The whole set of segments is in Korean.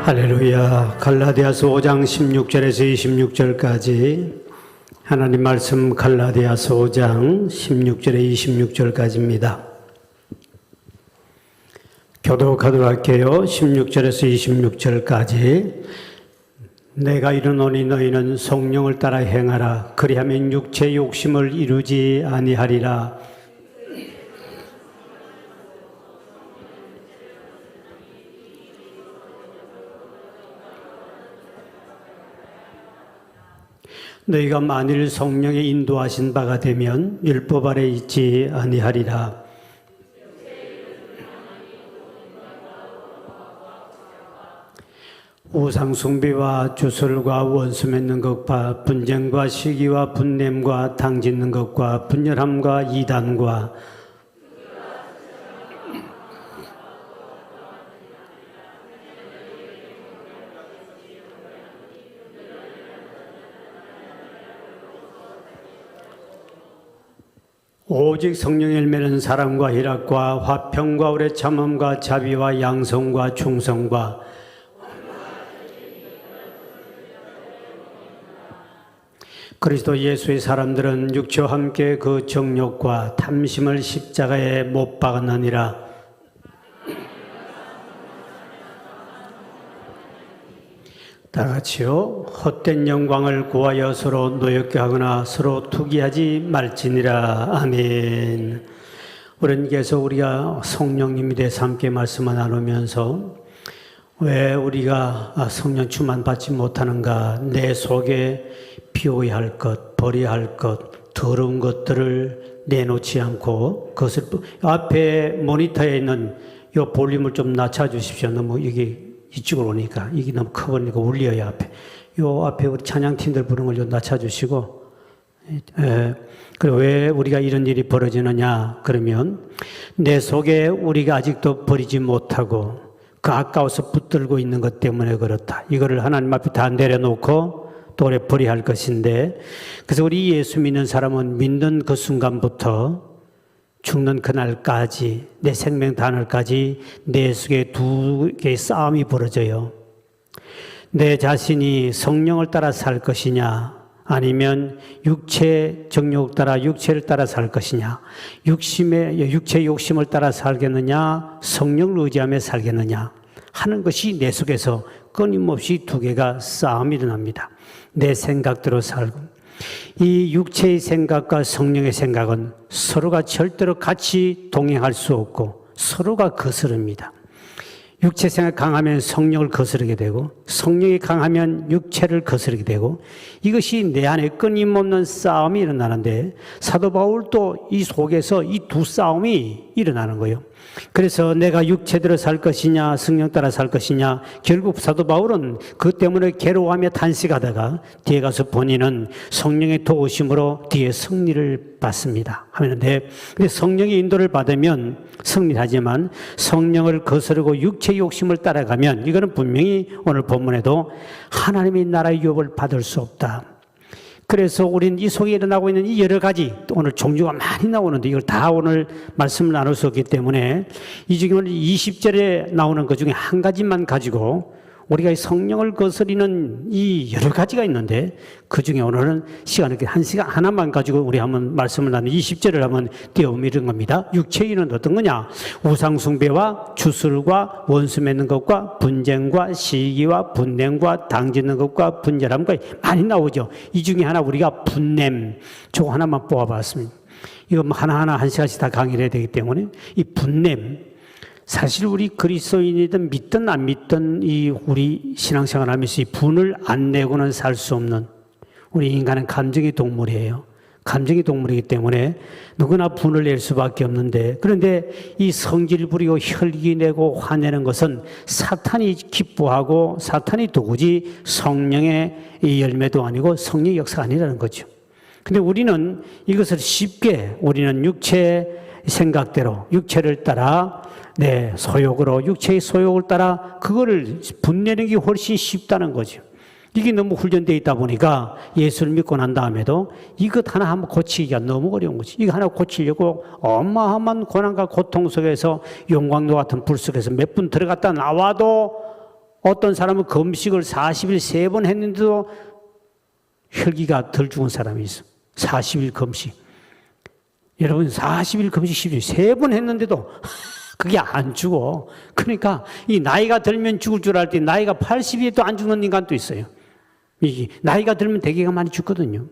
할렐루야. 갈라디아서 5장 16절에서 26절까지 하나님 말씀 갈라디아서 5장 16절에 26절까지입니다. 교독하도록 할게요. 16절에서 26절까지 내가 이르노니 너희는 성령을 따라 행하라. 그리하면 육체의 욕심을 이루지 아니하리라. 너희가 만일 성령의 인도하신 바가 되면 율법 아래 있지 아니하리라. 우상 숭배와 주술과 원수 맺는 것과 분쟁과 시기와 분냄과 당짓는 것과 분열함과 이단과 오직 성령의 열매는 사랑과 희락과 화평과 오래 참음과 자비와 양성과 충성과 그리스도 예수의 사람들은 육체와 함께 그 정욕과 탐심을 십자가에 못 박았느니라. 다 같이요. 헛된 영광을 구하여 서로 노엽게 하거나 서로 투기하지 말지니라. 아멘. 우리는 계속 우리가 성령님에 대해서 함께 말씀을 나누면서 왜 우리가 성령 충만 받지 못하는가, 내 속에 비워야 할 것, 버려야 할 것, 더러운 것들을 내놓지 않고 그것을 앞에 모니터에 있는 이 볼륨을 좀 낮춰주십시오. 너무 이게 이쪽으로 오니까 이게 너무 커버리니까 울려요. 앞에 요 앞에 우리 찬양팀들 부르는 걸 좀 낮춰주시고. 그리고 왜 우리가 이런 일이 벌어지느냐 그러면 내 속에 우리가 아직도 버리지 못하고 그 아까워서 붙들고 있는 것 때문에 그렇다. 이거를 하나님 앞에 다 내려놓고 또 오래 버려야 할 것인데, 그래서 우리 예수 믿는 사람은 믿는 그 순간부터 죽는 그날까지, 내 생명 단월까지 내 속에 두 개의 싸움이 벌어져요. 내 자신이 성령을 따라 살 것이냐, 아니면 육체 정욕 따라 육체를 따라 살 것이냐, 육체의 욕심을 따라 살겠느냐, 성령을 의지하며 살겠느냐 하는 것이 내 속에서 끊임없이 두 개가 싸움이 일어납니다. 내 생각대로 살고. 이 육체의 생각과 성령의 생각은 서로가 절대로 같이 동행할 수 없고 서로가 거스릅니다. 육체 생각 강하면 성령을 거스르게 되고 성령이 강하면 육체를 거스르게 되고, 이것이 내 안에 끊임없는 싸움이 일어나는데 사도 바울도 이 속에서 이 두 싸움이 일어나는 거예요. 그래서 내가 육체대로 살 것이냐 성령 따라 살 것이냐, 결국 사도 바울은 그 때문에 괴로워하며 탄식하다가 뒤에 가서 본인은 성령의 도우심으로 뒤에 승리를 받습니다 하는데, 근데 성령의 인도를 받으면 승리하지만 성령을 거스르고 육체의 욕심을 따라가면 이거는 분명히 오늘 본문에도 하나님의 나라의 유업을 받을 수 없다. 그래서 우리는 이 속에 일어나고 있는 이 여러 가지, 오늘 종류가 많이 나오는데 이걸 다 오늘 말씀을 나눌 수 없기 때문에 이 중에 오늘 20절에 나오는 것 중에 한 가지만 가지고 우리가 이 성령을 거스리는 이 여러 가지가 있는데, 그 중에 오늘은 시간을 한 시간 하나만 가지고 우리 한번 말씀을 나누는 20절을 한번 띄워보면 이런 겁니다. 육체인은 어떤 거냐? 우상숭배와 주술과 원수 맺는 것과 분쟁과 시기와 분냄과 당짓는 것과 분열함과 많이 나오죠. 이 중에 하나 우리가 분냄, 저거 하나만 뽑아봤습니다. 이거 하나하나 한 시간씩 다 강의를 해야 되기 때문에 이 분냄, 사실 우리 그리스도인이든 믿든 안 믿든 이 우리 신앙생활 하면서 이 분을 안 내고는 살 수 없는, 우리 인간은 감정의 동물이에요. 감정의 동물이기 때문에 누구나 분을 낼 수밖에 없는데, 그런데 이 성질 부리고 혈기 내고 화내는 것은 사탄이 기뻐하고 사탄이 도구지 성령의 이 열매도 아니고 성령의 역사가 아니라는 거죠. 근데 우리는 이것을 쉽게, 우리는 육체의 생각대로 육체를 따라 소욕으로, 육체의 소욕을 따라 그거를 분내는 게 훨씬 쉽다는 거죠. 이게 너무 훈련되어 있다 보니까 예수를 믿고 난 다음에도 이것 하나 한번 고치기가 너무 어려운 거지. 이거 하나 고치려고 어마어마한 고난과 고통 속에서 용광로 같은 불 속에서 몇 분 들어갔다 나와도 어떤 사람은 금식을 40일 3번 했는데도 혈기가 덜 죽은 사람이 있어. 40일 금식. 여러분 40일 금식 쉽죠. 3번 했는데도 그게 안 죽어. 그러니까 이 나이가 들면 죽을 줄 알 때 나이가 80이에도 안 죽는 인간도 있어요. 이 나이가 들면 대개가 많이 죽거든요.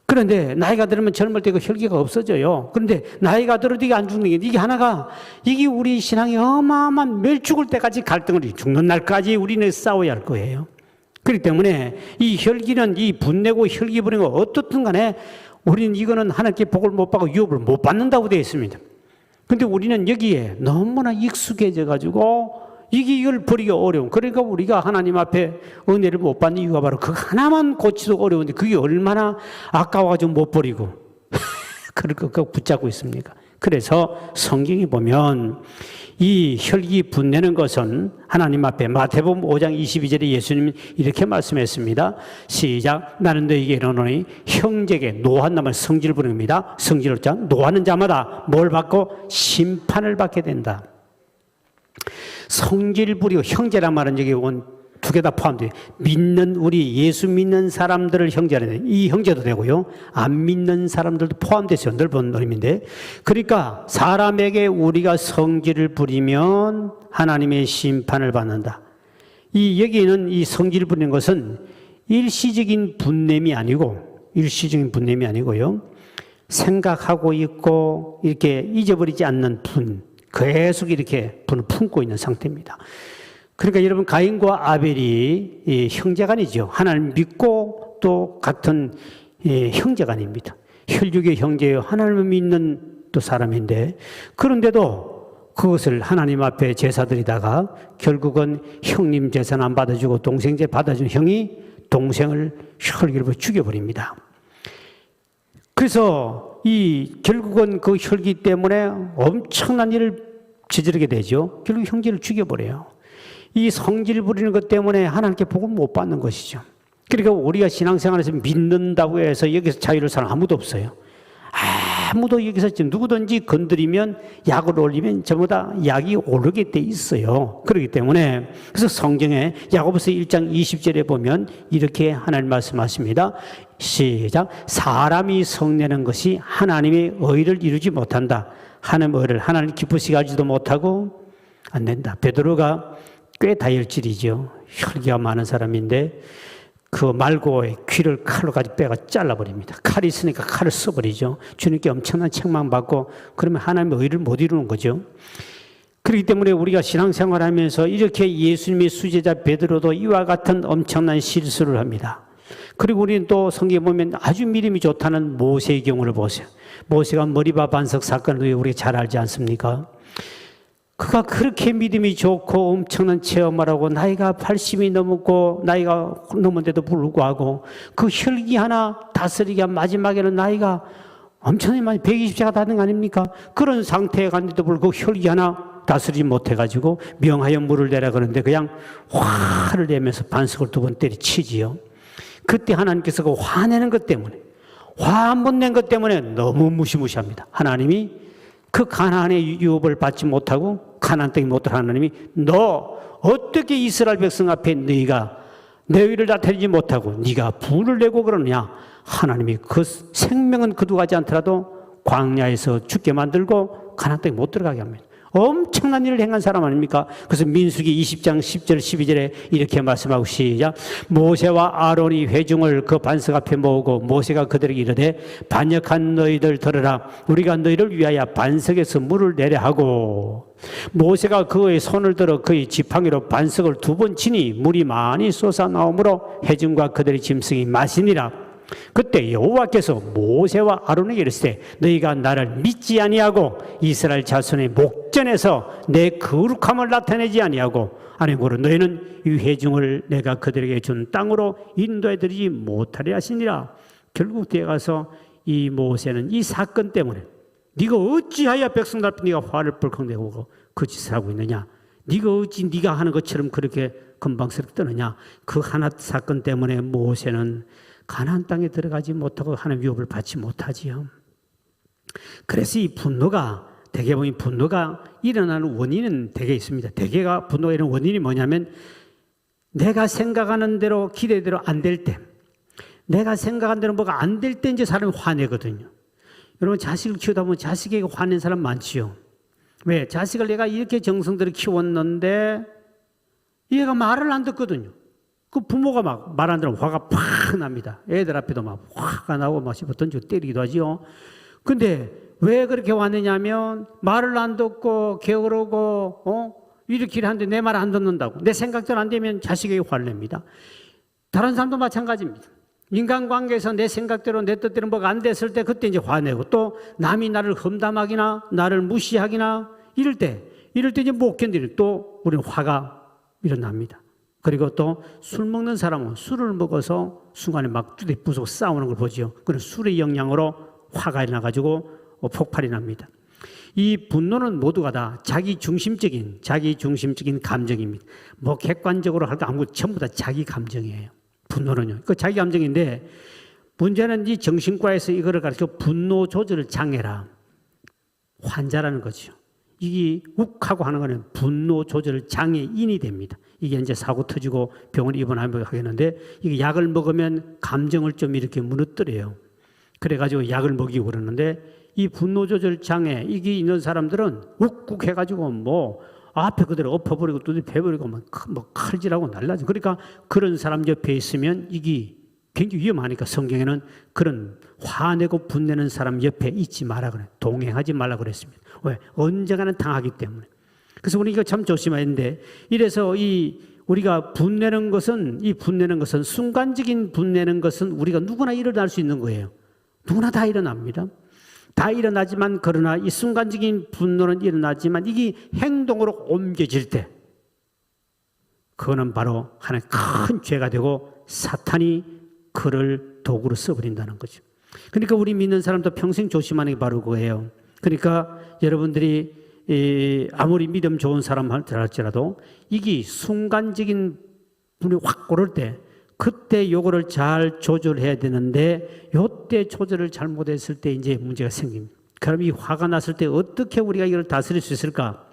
그런데 나이가 들면 젊을 때 그 혈기가 없어져요. 그런데 나이가 들어도 이게 안 죽는 게 이게 하나가 이게 우리 신앙이 어마어마한 멸 죽을 때까지 갈등을 죽는 날까지 우리는 싸워야 할 거예요. 그렇기 때문에 이 혈기는 이 분내고 혈기 부리는 거 어떻든 간에 우리는 이거는 하나님께 복을 못 받고 유업을 못 받는다고 되어 있습니다. 근데 우리는 여기에 너무나 익숙해져 가지고 이걸 버리기 어려운. 그러니까 우리가 하나님 앞에 은혜를 못 받는 이유가 바로 그 하나만 고치도 어려운데 그게 얼마나 아까워가지고 못 버리고 그걸 붙잡고 있습니까? 그래서 성경에 보면 이 혈기 분내는 것은 하나님 앞에 마태복음 5장 22절에 예수님이 이렇게 말씀했습니다. 시작. 나는 너에게 이르노니 형제에게 노한 놈을 성질 부릅니다. 성질을 자 노하는 자마다 뭘 받고 심판을 받게 된다. 성질 부리고 형제란 말은 여기 두 개 다 포함돼요. 믿는 우리 예수 믿는 사람들을 형제라는 이 형제도 되고요. 안 믿는 사람들도 포함돼서 넓은 의미인데 그러니까 사람에게 우리가 성질을 부리면 하나님의 심판을 받는다. 이 여기는 이 성질 부리는 것은 일시적인 분냄이 아니고요. 생각하고 있고 이렇게 잊어버리지 않는 분, 계속 이렇게 분을 품고 있는 상태입니다. 그러니까 여러분 가인과 아벨이 형제간이죠. 하나님 믿고 또 같은 형제간입니다. 혈육의 형제예요. 하나님을 믿는 또 사람인데 그런데도 그것을 하나님 앞에 제사드리다가 결국은 형님 제사는 안 받아주고 동생 제사 받아준 형이 동생을 혈기로 죽여버립니다. 그래서 결국은 그 혈기 때문에 엄청난 일을 저지르게 되죠. 결국 형제를 죽여버려요. 이 성질 부리는 것 때문에 하나님께 복을 못 받는 것이죠. 그러니까 우리가 신앙생활에서 믿는다고 해서 여기서 자유를 사는 아무도 없어요. 아무도 여기서 누구든지 건드리면 약을 올리면 전부 다 약이 오르게 돼 있어요. 그렇기 때문에 그래서 성경에 야고보서 1장 20절에 보면 이렇게 하나님 말씀하십니다. 시작. 사람이 성내는 것이 하나님의 의를 이루지 못한다. 하나님의 의를 하나님 기쁘시게 하지도 못하고 안 된다. 베드로가 꽤 다혈질이죠. 혈기가 많은 사람인데 그 말고의 귀를 칼로 가지고 빼가 잘라버립니다. 칼이 있으니까 칼을 써버리죠. 주님께 엄청난 책망받고 그러면 하나님의 의를 못 이루는 거죠. 그렇기 때문에 우리가 신앙생활하면서 이렇게 예수님의 수제자 베드로도 이와 같은 엄청난 실수를 합니다. 그리고 우리는 또 성경에 보면 아주 믿음이 좋다는 모세의 경우를 보세요. 모세가 머리바 반석 사건을 우리가 잘 알지 않습니까? 그가 그렇게 믿음이 좋고 엄청난 체험을 하고 나이가 80이 넘었고 나이가 넘은데도 불구하고 그 혈기 하나 다스리기가 마지막에는 나이가 엄청나게 많이 120세가 다는 거 아닙니까? 그런 상태에 갔는데도 불구하고 혈기 하나 다스리지 못해가지고 명하여 물을 내라 그러는데 그냥 화를 내면서 반석을 2번 때리치지요. 그때 하나님께서 그 화내는 것 때문에 화 한 번 낸 것 때문에 너무 무시무시합니다. 하나님이 그 가나안의 유업을 받지 못하고 가나안 땅에 못 들어 하나님이 너 어떻게 이스라엘 백성 앞에 너희가 내 의를 나타내지 못하고 네가 분을 내고 그러느냐. 하나님이 그 생명은 거두가지 않더라도 광야에서 죽게 만들고 가나안 땅에 못 들어가게 합니다. 엄청난 일을 행한 사람 아닙니까? 그래서 민수기 20장 10절 12절에 이렇게 말씀하고 시작. 모세와 아론이 회중을 그 반석 앞에 모으고 모세가 그들에게 이르되 반역한 너희들 들으라. 우리가 너희를 위하여 반석에서 물을 내려 하고 모세가 그의 손을 들어 그의 지팡이로 반석을 2번 치니 물이 많이 솟아나오므로 회중과 그들의 짐승이 마시니라. 그때 여호와께서 모세와 아론에게 이르시되 너희가 나를 믿지 아니하고 이스라엘 자손의 목전에서 내 거룩함을 나타내지 아니하고 아니므로 너희는 이 회중을 내가 그들에게 준 땅으로 인도해드리지 못하리 하시니라. 결국 뒤에 가서 이 모세는 이 사건 때문에 네가 어찌하여 백성들 앞에 네가 화를 뻘컥 내고 그 짓을 하고 있느냐. 네가 어찌 네가 하는 것처럼 그렇게 금방스럽게 떠느냐. 그 하나 사건 때문에 모세는 가나안 땅에 들어가지 못하고 하나님의 유업을 받지 못하지요. 그래서 이 분노가 대개 보면 분노가 일어나는 원인은 대개 있습니다. 대개가 분노가 일어나는 원인이 뭐냐면 내가 생각하는 대로 기대대로 안 될 때, 내가 생각한 대로 뭐가 안 될 때 이제 사람이 화내거든요. 여러분 자식을 키우다 보면 자식에게 화낸 사람 많지요. 왜? 자식을 내가 이렇게 정성들여 키웠는데 얘가 말을 안 듣거든요. 그 부모가 막 말 안 들으면 화가 팍 납니다. 애들 앞에도 막 화가 나고 막 씹어 던지고 때리기도 하지요. 근데 왜 그렇게 화내냐면 말을 안 듣고 게으르고 이렇게 하는데 내 말 안 듣는다고. 내 생각대로 안 되면 자식에게 화를 냅니다. 다른 사람도 마찬가지입니다. 인간관계에서 내 생각대로 내 뜻대로 뭐가 안 됐을 때 그때 이제 화내고, 또 남이 나를 험담하기나 나를 무시하기나 이럴 때 이제 못 견디는 또 우리는 화가 일어납니다. 그리고 또 술 먹는 사람은 술을 먹어서 순간에 막 두대 부수고 싸우는 걸 보지요. 그런 술의 영향으로 화가 나가지고 폭발이 납니다. 이 분노는 모두가 다 자기 중심적인 감정입니다. 뭐 객관적으로 할 거 아무것도 전부 다 자기 감정이에요. 분노는요. 그 자기 감정인데 문제는 이 정신과에서 이거를 가르쳐 분노 조절 장애라 환자라는 거죠. 이게 욱하고 하는 거는 분노 조절 장애인이 됩니다. 이게 이제 사고 터지고 병원에 입원하면 하겠는데 이게 약을 먹으면 감정을 좀 이렇게 무너뜨려요. 그래가지고 약을 먹이고 그러는데 이 분노 조절 장애 이게 있는 사람들은 욱욱 해가지고 뭐 앞에 그대로 엎어버리고 또 베버리고 뭐 칼질하고 날라지. 그러니까 그런 사람 옆에 있으면 이게 굉장히 위험하니까 성경에는 그런 화내고 분내는 사람 옆에 있지 마라 그래. 동행하지 말라 그랬습니다. 왜? 언젠가는 당하기 때문에. 그래서 우리 이거 참 조심해야 되는데, 이래서 우리가 분내는 것은 순간적인 분내는 것은 우리가 누구나 일어날 수 있는 거예요. 누구나 다 일어납니다. 다 일어나지만, 그러나 이 순간적인 분노는 일어나지만 이게 행동으로 옮겨질 때 그거는 바로 하나의 큰 죄가 되고 사탄이 그를 도구로 써버린다는 거죠. 그러니까 우리 믿는 사람도 평생 조심하는 게 바로 그거예요. 그러니까 여러분들이 아무리 믿음 좋은 사람 할지라도 이게 순간적인 분이 확 오를 때 그때 요거를 잘 조절해야 되는데 요때 조절을 잘못했을 때 이제 문제가 생깁니다. 그럼 이 화가 났을 때 어떻게 우리가 이걸 다스릴 수 있을까?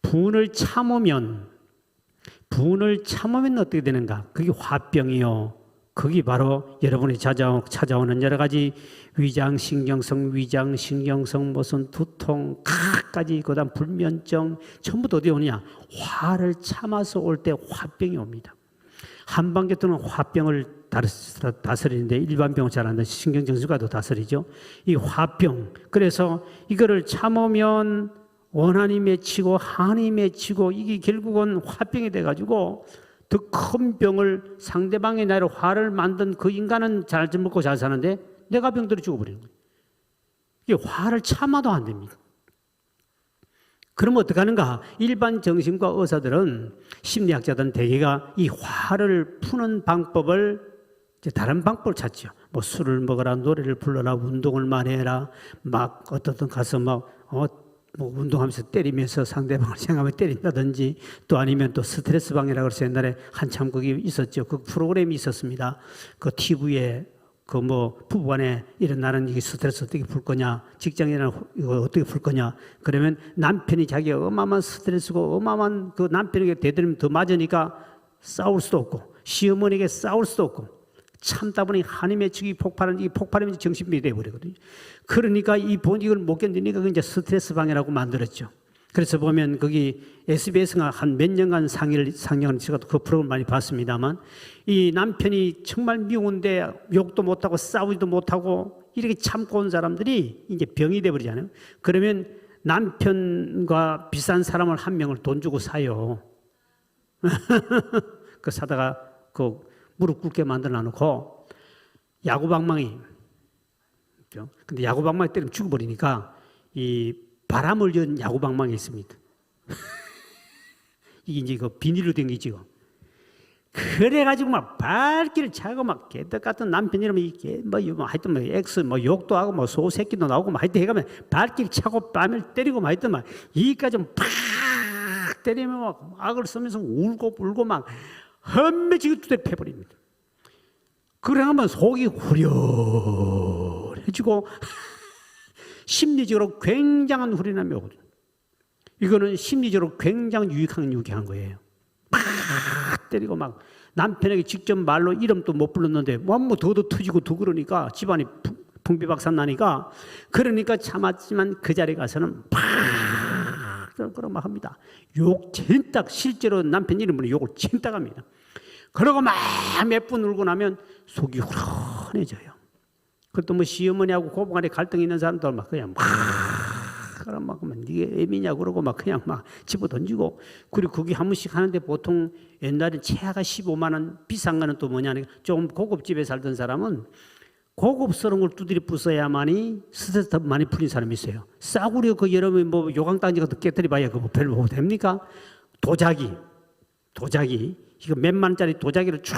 분을 참으면 어떻게 되는가? 그게 화병이요. 그게 바로 여러분이 찾아오는 여러 가지 위장신경성 무슨 두통, 각까지 그다음 불면증 전부 다 어디 오느냐? 화를 참아서 올 때 화병이 옵니다. 한방계통은 화병을 다스리는데 일반 병은 잘 안 돼. 신경정신과도 다스리죠. 이 화병. 그래서 이거를 참으면 원한이 맺히고 한이 맺히고 이게 결국은 화병이 돼가지고 더 큰 병을 상대방의 나로 화를 만든 그 인간은 잘 먹고 잘 사는데 내가 병들어 죽어버리는 거예요. 이게 화를 참아도 안 됩니다. 그럼 어떻게 하는가? 일반 정신과 의사들은 심리학자들은 대개가 이 화를 푸는 방법을 이제 다른 방법을 찾죠. 뭐 술을 먹어라, 노래를 불러라, 운동을 많이 해라, 막 어떻든 가서 뭐 운동하면서 때리면서 상대방을 생각하면 때린다든지, 또 아니면 또 스트레스 방해라고 해서 옛날에 한참 그게 있었죠. 그 프로그램이 있었습니다. 그 TV에 그 뭐 부부간에 일어나는 이 스트레스 어떻게 풀 거냐, 직장이나 이거 어떻게 풀 거냐. 그러면 남편이 자기가 어마어마한 스트레스고 어마어마한 그 남편에게 대들면 더 맞으니까 싸울 수도 없고, 시어머니에게 싸울 수도 없고, 참다 보니 한이 맺히기 폭발하면 정신병이 되어버리거든요. 그러니까 이걸 못 견디니까 이제 스트레스 방해라고 만들었죠. 그래서 보면 거기 SBS가 한 몇 년간 상영을 제가 그 프로그램을 많이 봤습니다만, 이 남편이 정말 미운데 욕도 못하고 싸우지도 못하고 이렇게 참고 온 사람들이 이제 병이 돼버리잖아요. 그러면 남편과 비싼 사람을 한 명을 돈 주고 사요. 그 사다가 그 무릎 꿇게 만들어 놓고 야구방망이. 근데 야구방망이 때리면 죽어버리니까 이 바람을 연 야구방망이 있습니다. 이게 이제 그 비닐로 된 게 있죠. 그래가지고 막 발길을 차고 막 개떡 같은 남편 이러면 이게 뭐 하여튼 뭐 엑스 뭐 욕도 하고 뭐 소새끼도 나오고 막 하여튼 해가면 발길 차고 뺨을 때리고 막 하여튼 막 이까지 팍 때리면 막 악을 쓰면서 울고 막 험매지게 두대 패버립니다. 그러면 속이 후련해지고 심리적으로 굉장한 후련함이 오거든요. 이거는 심리적으로 굉장히 유익한 거예요. 팍 때리고 막 남편에게 직접 말로 이름도 못 불렀는데 뭐 더도 터지고 더 그러니까 집안이 풍비박산 나니까 그러니까 참았지만 그 자리에 가서는 팍 그러고 막 합니다. 욕 진딱 실제로 남편 이름으로 욕을 진딱 합니다. 그러고 막 몇 분 울고 나면 속이 후련해져요. 그것도 뭐 시어머니하고 고부간에 갈등이 있는 사람들 막 그냥 막 그럼 막 네가 애미냐 그러고 막 그냥 막 집어 던지고 그리고 그게 한 번씩 하는데 보통 옛날에 최하가 15만 원 비싼 거는 또 뭐냐 조금 고급 집에 살던 사람은 고급스러운 걸 두드려 부숴야만이 스트레스 더 많이 풀린 사람이 있어요. 싸구려 그 여러분 뭐 요강단지 같은 깨뜨려 봐야 그거 별로 뭐 됩니까? 도자기 이거 몇만 원짜리 도자기를 쫙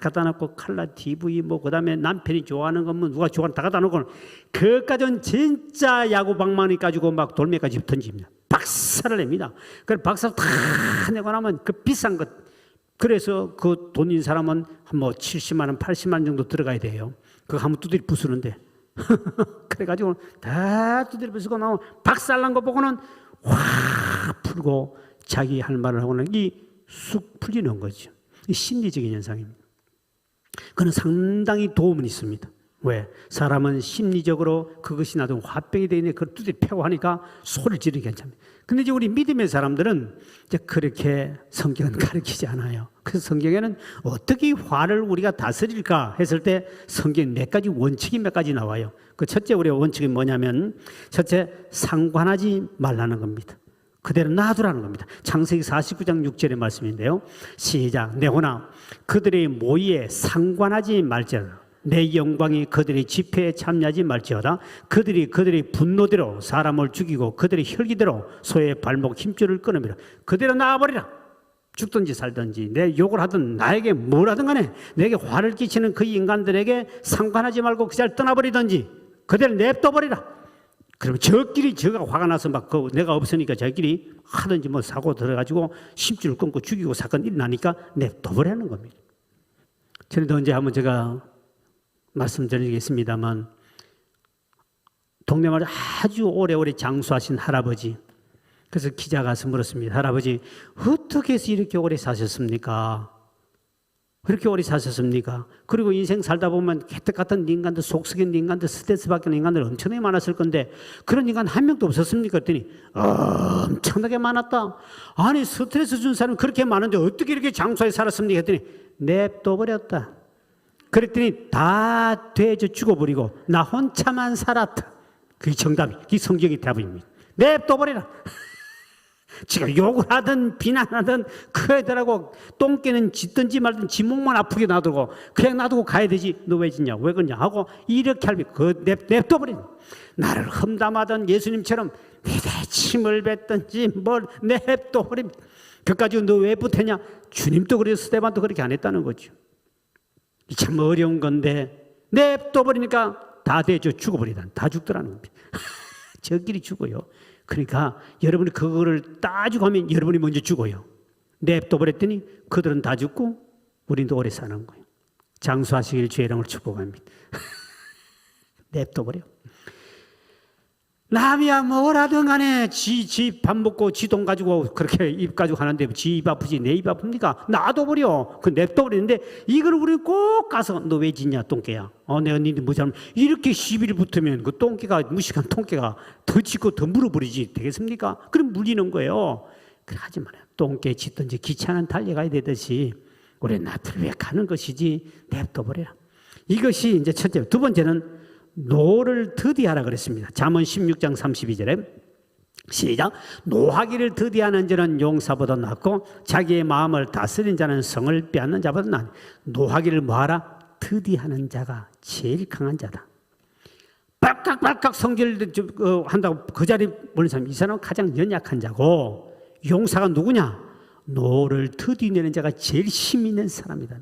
갖다 놓고 칼라 TV 뭐 그다음에 남편이 좋아하는 거면 누가 좋아하는 다 갖다 놓고 그까지는 진짜 야구 방망이 가지고 막 돌멩이까지 던집니다. 박살을 냅니다. 그래서 박살 다 내고 나면 그 비싼 것 그래서 그 돈인 사람은 뭐 70만 원, 80만 원 정도 들어가야 돼요. 그거 한번 두드려 부수는데 그래가지고 다 두드려 부수고 나면 박살난 거 보고는 확 풀고 자기 할 말을 하고는 쑥 풀리는 거죠. 이 심리적인 현상입니다. 그는 상당히 도움은 있습니다. 왜? 사람은 심리적으로 그것이 나도 화병이 되어 있는데 그걸 두드려 패고 하니까 소리를 지르기 괜찮습니다. 근데 이제 우리 믿음의 사람들은 이제 그렇게 성경은 가르치지 않아요. 그래서 성경에는 어떻게 화를 우리가 다스릴까 했을 때 성경 몇 가지 원칙이 몇 가지 나와요. 그 첫째 우리 원칙이 뭐냐면 첫째 상관하지 말라는 겁니다. 그대로 놔두라는 겁니다. 창세기 49장 6절의 말씀인데요. 시작. 내호나 그들의 모의에 상관하지 말지어다. 내 영광이 그들의 집회에 참여하지 말지어다. 그들의 분노대로 사람을 죽이고 그들의 혈기대로 소의 발목 힘줄을 끊으리라. 그대로 놔버리라. 죽든지 살든지 내 욕을 하든 나에게 뭘 하든 간에 내게 화를 끼치는 그 인간들에게 상관하지 말고 그 자리를 떠나버리든지 그대로 냅둬버리라. 그러면 저끼리 저가 화가 나서 막 내가 없으니까 저끼리 하든지 뭐 사고 들어가지고 심줄을 끊고 죽이고 사건이 일어나니까 냅둬버리는 겁니다. 전에도 언제 한번 제가 말씀드리겠습니다만 동네마을 아주 오래오래 장수하신 할아버지 그래서 기자가 가서 물었습니다. 할아버지 어떻게 해서 이렇게 오래 사셨습니까? 그렇게 오래 사셨습니까? 그리고 인생 살다 보면 개떡 같은 인간들, 속썩인 인간들, 스트레스 받는 인간들 엄청나게 많았을 건데 그런 인간 한 명도 없었습니까? 그랬더니 엄청나게 많았다. 아니 스트레스 준 사람이 그렇게 많은데 어떻게 이렇게 장수하게 살았습니까? 했더니 냅둬버렸다. 그랬더니 다 돼져 죽어버리고 나 혼자만 살았다. 그게 정답이, 그게 성경의 답입니다. 냅둬버리라. 지가 욕을 하든 비난하든 그 애들하고 똥개는 짖든지 말든 지 목만 아프게 놔두고 그냥 놔두고 가야 되지. 너 왜 짖냐 왜 그러냐 하고 이렇게 할면 냅둬버린 나를 험담하던 예수님처럼 내대 침을 뱉든지 뭘 냅둬버린 그까지 너 왜 붙었냐. 주님도 그래서 스데반도 그렇게 안 했다는 거죠. 참 어려운 건데 냅둬버리니까 다 돼져 죽어버리다. 다 죽더라는 겁니다. 저끼리 죽어요. 그러니까 여러분이 그거를 따지고 하면 여러분이 먼저 죽어요. 냅둬버렸더니 그들은 다 죽고 우리도 오래 사는 거예요. 장수하시길 주의 이름으로 축복합니다. 냅둬버려. 남이야 뭘 하든 간에 지 밥 먹고 지 돈 가지고 그렇게 입 가지고 하는데 지 입 아프지 내 입 아픕니까? 놔둬버려. 그 냅둬버리는데 이걸 우리 꼭 가서 너 왜 짖냐 똥개야. 내가 니들 뭐 잘못 이렇게 시비를 붙으면 그 똥개가 무식한 똥개가 더 짖고 더 물어버리지 되겠습니까? 그럼 물리는 거예요. 그래 하지 말아요. 똥개 짖든지 기차는 달려가야 되듯이 우리 놔두려 왜 가는 것이지 냅둬버려라. 이것이 이제 첫째. 두 번째는 노를 더디하라 그랬습니다. 잠언 16장 32절에 시작. 노하기를 더디하는 자는 용사보다 낫고 자기의 마음을 다스린 자는 성을 빼앗는 자보다 낫다. 노하기를 뭐하라? 더디하는 자가 제일 강한 자다. 발칵발칵 성질 한다고 그 자리에 보는 사람 이 사람은 가장 연약한 자고 용사가 누구냐? 노를 더디내는 자가 제일 힘 있는 사람이다.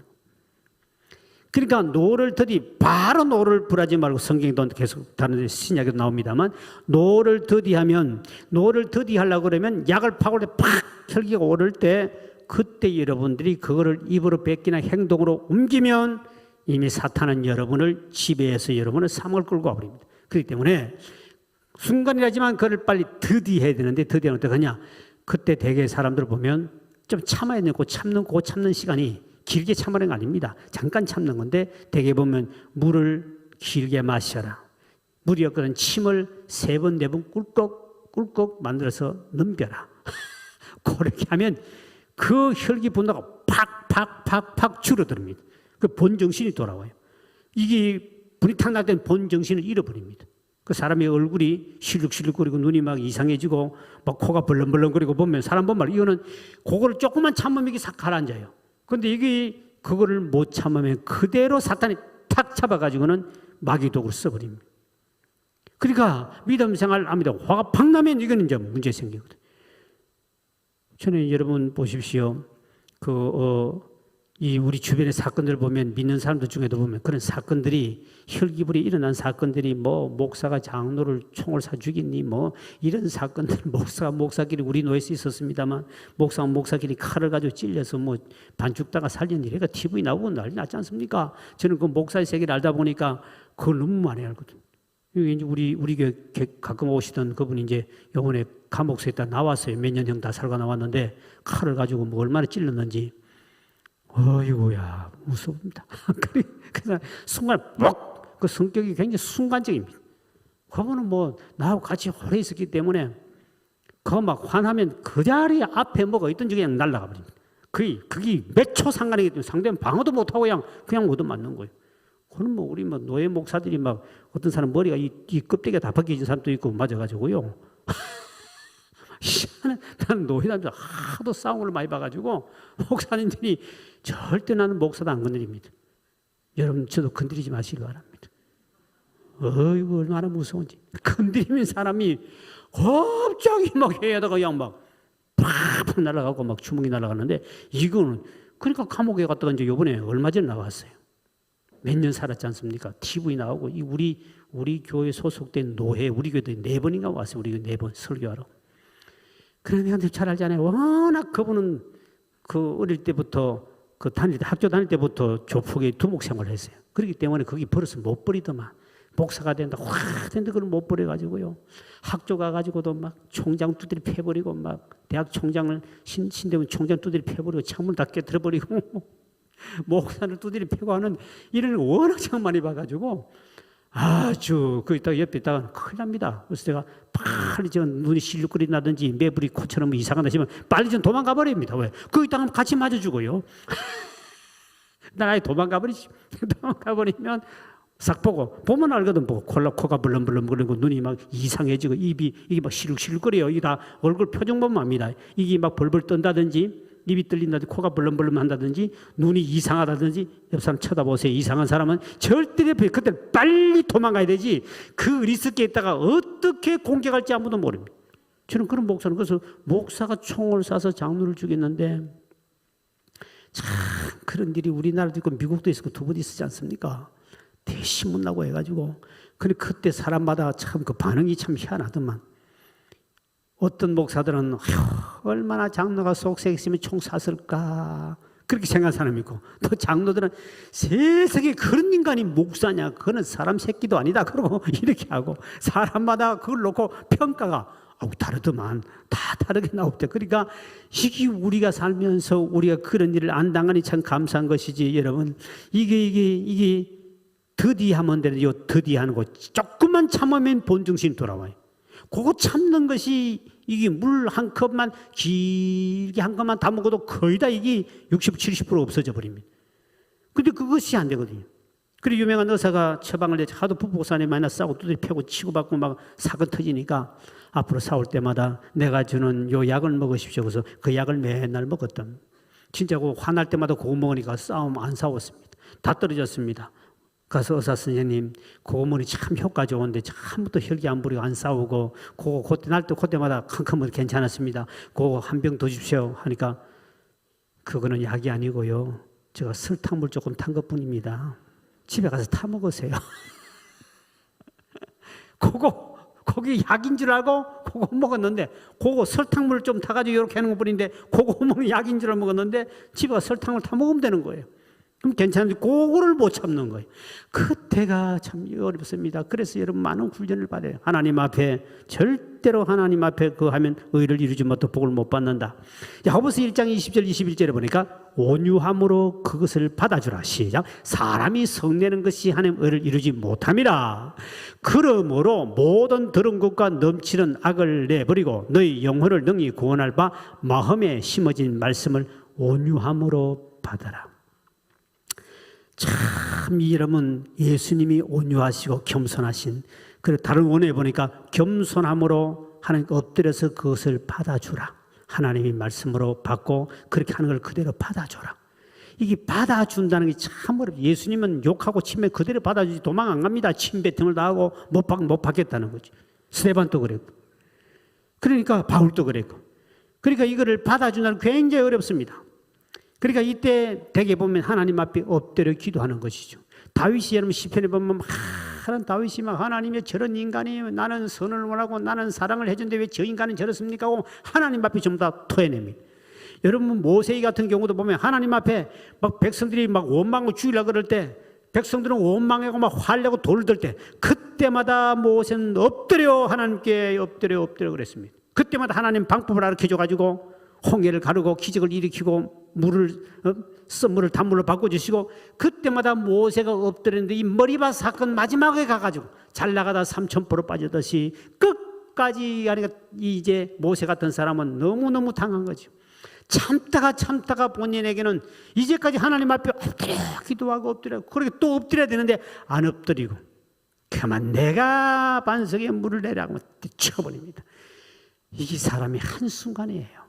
그러니까 노를 바로 노를 불하지 말고 성경도 계속 다른 데 신약에도 나옵니다만 노를 더디하면 노를 더디하려고 그러면 약을 파고 팍 혈기가 오를 때 그때 여러분들이 그거를 입으로 뱉기나 행동으로 옮기면 이미 사탄은 여러분을 지배해서 여러분을 사망을 끌고 와버립니다. 그렇기 때문에 순간이라지만 그걸 빨리 더디해야 되는데 더디하면 어떡하냐. 그때 대개 사람들 보면 좀 참아야 되고 참는 시간이 길게 참으는 거 아닙니다. 잠깐 참는 건데 대개 보면 물을 길게 마셔라. 물이 없거든 침을 3번, 4번 꿀꺽 만들어서 넘겨라. 그렇게 하면 그 혈기 분노가 팍 줄어듭니다. 그 본정신이 돌아와요. 이게 불이 탁 날 때는 본정신을 잃어버립니다. 그 사람의 얼굴이 실룩실룩거리고 눈이 막 이상해지고 막 코가 벌렁벌렁거리고 보면 사람 보면 이거는 그거를 조금만 참으면 이게 싹 가라앉아요. 근데 이게 그거를 못 참으면 그대로 사탄이 탁 잡아가지고는 마귀독으로 써버립니다. 그러니까 믿음 생활 합니다. 화가 팍 나면 이거는 이제 문제 생기거든요. 저는 여러분 보십시오. 이 우리 주변의 사건들 보면 믿는 사람들 중에도 보면 그런 사건들이 혈기불이 일어난 사건들이 뭐 목사가 장로를 총을 쏴 죽였니 뭐 이런 사건들 목사끼리 우리 노예에 있었습니다만 목사끼리 칼을 가지고 찔려서 뭐 반죽다가 살렸니 이래가 TV 나오고 난리 났지 않습니까? 저는 그 목사의 세계를 알다 보니까 그걸 너무 많이 알거든요. 이제 우리 교회 가끔 오시던 그분이 이제 요번에 감옥소에 있다 나왔어요. 몇 년 형 다 살고 나왔는데 칼을 가지고 뭐 얼마나 찔렀는지 어이구야 무섭습니다. 그래서 순간 그 성격이 굉장히 순간적입니다. 그분은 뭐 나하고 같이 오래 있었기 때문에 그거 막 화나면 그 자리 앞에 뭐가 있든지 그냥 날아가 버립니다. 그게 몇 초 상관이기 때문에 상대는 방어도 못하고 그냥 모두 맞는 거예요. 그건 뭐 우리 뭐 노예 목사들이 막 어떤 사람 머리가 이 껍데기가 다 벗겨진 사람도 있고 맞아가지고요. 나는 노예단들 하도 싸움을 많이 봐가지고 목사님들이 절대 나는 목사도 안 건드립니다. 여러분 저도 건드리지 마시기 바랍니다. 어이구 얼마나 무서운지. 건드리면 사람이 갑자기 막 해야다가 그냥 막 팍팍 날아가고 막 주먹이 날아가는데 이거는 그러니까 감옥에 갔다가 이제 요번에 얼마 전에 나왔어요. 몇 년 살았지 않습니까? TV 나오고 우리 교회 소속된 노예 우리 교회에 4번인가 왔어요. 우리 4번 설교하러. 그러면 잘 알잖아요. 워낙 그분은 그 어릴 때부터 학교 다닐 때부터 조폭의 두목 생활을 했어요. 그렇기 때문에 거기 버릇을 못 버리더만. 목사가 된다, 확 된다, 그걸 못 버려가지고요. 학교 가가지고도 막 총장 두드리 패버리고 막 대학 총장을 신대문 총장 두드리 패버리고 창문 다 깨뜨려버리고 목사를 두드리 패고 하는 이런 걸 워낙 참 많이 봐가지고 아주 그 있다가 옆에 있다가 큰일 납니다. 그래서 제가 빨리 눈이 실룩거리 나든지 매부리 코처럼 이상하다 싶으면 빨리 좀 도망가 버립니다. 왜? 그 있다가 같이 맞아 죽어요. 나라에 도망가 버리면 싹 보면 알거든. 코가 벌렁벌렁거리고 눈이 막 이상해지고 이게 막 실룩실룩거려요. 이게 다 얼굴 표정 보면 압니다. 이게 막 벌벌 떤다든지 입이 떨린다든지 코가 벌렁벌렁 한다든지 눈이 이상하다든지 옆 사람 쳐다보세요. 이상한 사람은 절대 그때 빨리 도망가야 되지 그 리스크에 있다가 어떻게 공격할지 아무도 모릅니다. 저는 그런 목사는 그래서 목사가 총을 쏴서 장로를 죽였는데 참 그런 일이 우리나라도 있고 미국도 있고 두 번 있었지 않습니까? 대신문 나고 해가지고 근데 그때 사람마다 참 그 반응이 참 희한하더만. 어떤 목사들은 얼마나 장로가 속세 있으면 총 쐈을까 그렇게 생각하는 사람이 있고 또 장로들은 세상에 그런 인간이 목사냐 그거는 사람 새끼도 아니다 그러고 이렇게 하고 사람마다 그걸 놓고 평가가 다르더만 다 다르게 나오대. 그러니까 이게 우리가 살면서 우리가 그런 일을 안 당하니 참 감사한 것이지 여러분 이게 더디하면 되는데 더디하는 거 조금만 참으면 본정신이 돌아와요. 그거 참는 것이 이게 물 한 컵만 길게 한 컵만 다 먹어도 거의 다 이게 60, 70% 없어져 버립니다. 근데 그것이 안 되거든요. 그리고 유명한 의사가 처방을 내 하도 부부간에 만나 싸우고 두드리 패고 치고받고 막 사건 터지니까 앞으로 싸울 때마다 내가 주는 요 약을 먹으십시오. 그래서 그 약을 맨날 먹었던. 진짜 그 화날 때마다 그거 먹으니까 싸움 안 싸웠습니다. 다 떨어졌습니다. 가서 의사 선생님, 그거물이 참 효과 좋은데 처음부터 혈기 안 부리고 안 싸우고 그때마다 캄캄하면 괜찮았습니다. 그거 한 병 더 주십시오 하니까 그거는 약이 아니고요. 제가 설탕물 조금 탄 것뿐입니다. 집에 가서 타 먹으세요. 거기 약인 줄 알고 그거 먹었는데 그거 설탕물 좀 타가지고 이렇게 하는 것뿐인데 그거 먹으면 약인 줄 알고 먹었는데 집에 가서 설탕을 타 먹으면 되는 거예요. 그럼 괜찮은데 그거를 못 참는 거예요. 그때가 참 어렵습니다. 그래서 여러분 많은 훈련을 받아요. 하나님 앞에 절대로 하나님 앞에 그 하면 의를 이루지 못해 복을 못 받는다. 야고보서 1장 20절 21절에 보니까 온유함으로 그것을 받아주라. 시작. 사람이 성내는 것이 하나님 의를 이루지 못함이라. 그러므로 모든 더러운 것과 넘치는 악을 내버리고 너희 영혼을 능히 구원할 바 마음에 심어진 말씀을 온유함으로 받아라. 참 여러분 예수님이 온유하시고 겸손하신, 그리고 다른 원어에 보니까 겸손함으로 하나님께 엎드려서 그것을 받아주라. 하나님이 말씀으로 받고 그렇게 하는 걸 그대로 받아줘라. 이게 받아준다는 게 참 어렵죠. 예수님은 욕하고 치면 그대로 받아주지 도망 안 갑니다. 침뱉음을 당하고 못 받겠다는 거지. 스데반도 그랬고, 그러니까 바울도 그랬고, 그러니까 이거를 받아준다는 게 굉장히 어렵습니다. 그러니까 이때 대개 보면 하나님 앞에 엎드려 기도하는 것이죠. 다윗이 여러분 시편에 보면 다윗이 막 하나님의 저런 인간이 나는 선을 원하고 나는 사랑을 해준데 왜 저 인간은 저렇습니까 하고 하나님 앞에 전부 다 토해냅니다. 여러분 모세이 같은 경우도 보면 하나님 앞에 막 백성들이 막 원망하고 죽이려고 그럴 때 백성들은 원망하고 막 화내고 돌을 들 때 그때마다 모세는 엎드려 하나님께 엎드려 그랬습니다. 그때마다 하나님 방법을 가르쳐줘가지고 홍해를 가르고 기적을 일으키고 썸물을 단물로 바꿔주시고, 그때마다 모세가 엎드렸는데 이 머리밭 사건 마지막에 가가지고 잘 나가다 삼천포로 빠지듯이 끝까지 하니까 이제 모세 같은 사람은 너무너무 당한 거죠. 참다가 본인에게는 이제까지 하나님 앞에 엎드려 기도하고 엎드려, 그렇게 또 엎드려야 되는데 안 엎드리고 그만 내가 반석에 물을 내라고 쳐버립니다. 이게 사람이 한순간이에요.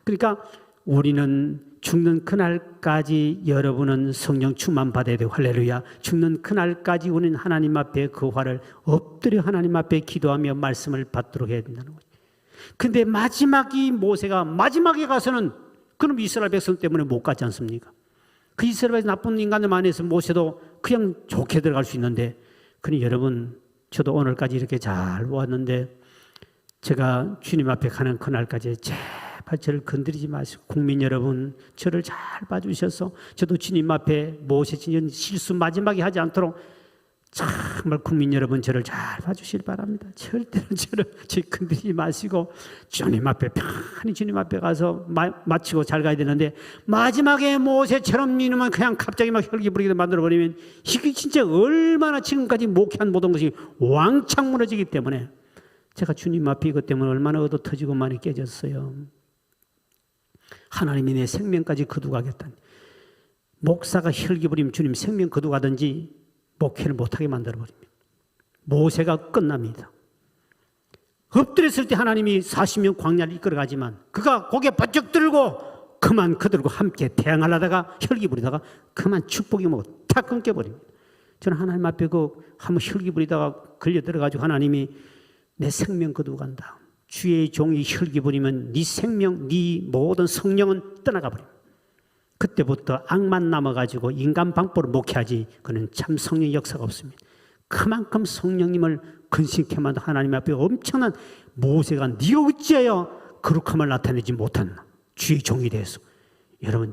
그러니까 우리는 죽는 그날까지 여러분은 성령 충만 받아야 돼요. 할렐루야. 죽는 그날까지 우리는 하나님 앞에 그 화를 엎드려 하나님 앞에 기도하며 말씀을 받도록 해야 된다는 거죠. 근데 모세가 마지막에 가서는 그럼 이스라엘 백성 때문에 못 갔지 않습니까? 그 이스라엘 나쁜 인간들 안에서 모세도 그냥 좋게 들어갈 수 있는데, 그러니 여러분 저도 오늘까지 이렇게 잘 왔는데 제가 주님 앞에 가는 그날까지 제발 저를 건드리지 마시고 국민 여러분 저를 잘 봐주셔서 저도 주님 앞에 모세 진전 실수 마지막에 하지 않도록 정말 국민 여러분 저를 잘 봐주시기 바랍니다. 절대로 저를 건드리지 마시고 주님 앞에 편히 주님 앞에 가서 마치고 잘 가야 되는데, 마지막에 모세처럼 이놈은 그냥 갑자기 막 혈기 부리게 만들어버리면 이게 진짜 얼마나 지금까지 목회한 모든 것이 왕창 무너지기 때문에 제가 주님 앞에 이것 때문에 얼마나 얻어 터지고 많이 깨졌어요. 하나님이 내 생명까지 거두가겠다니. 목사가 혈기 부리면 주님 생명 거두가든지 목회를 못하게 만들어버립니다. 모세가 끝납니다. 엎드렸을 때 하나님이 40년 광야를 이끌어가지만 그가 고개 바짝 들고 그만 그들과 함께 대항하려다가 혈기 부리다가 그만 축복이 탁 끊겨버립니다. 저는 하나님 앞에 한번 혈기 부리다가 걸려 들어가지고 하나님이 내 생명 거두고 간다. 주의 종이 혈기 부리면 네 생명, 네 모든 성령은 떠나가 버립니다. 그때부터 악만 남아가지고 인간 방법으로 목회하지 그는 참 성령 역사가 없습니다. 그만큼 성령님을 근심케 만든 하나님 앞에 엄청난 모세가 네가 어찌하여 거룩함을 나타내지 못한 주의 종이 되어서, 여러분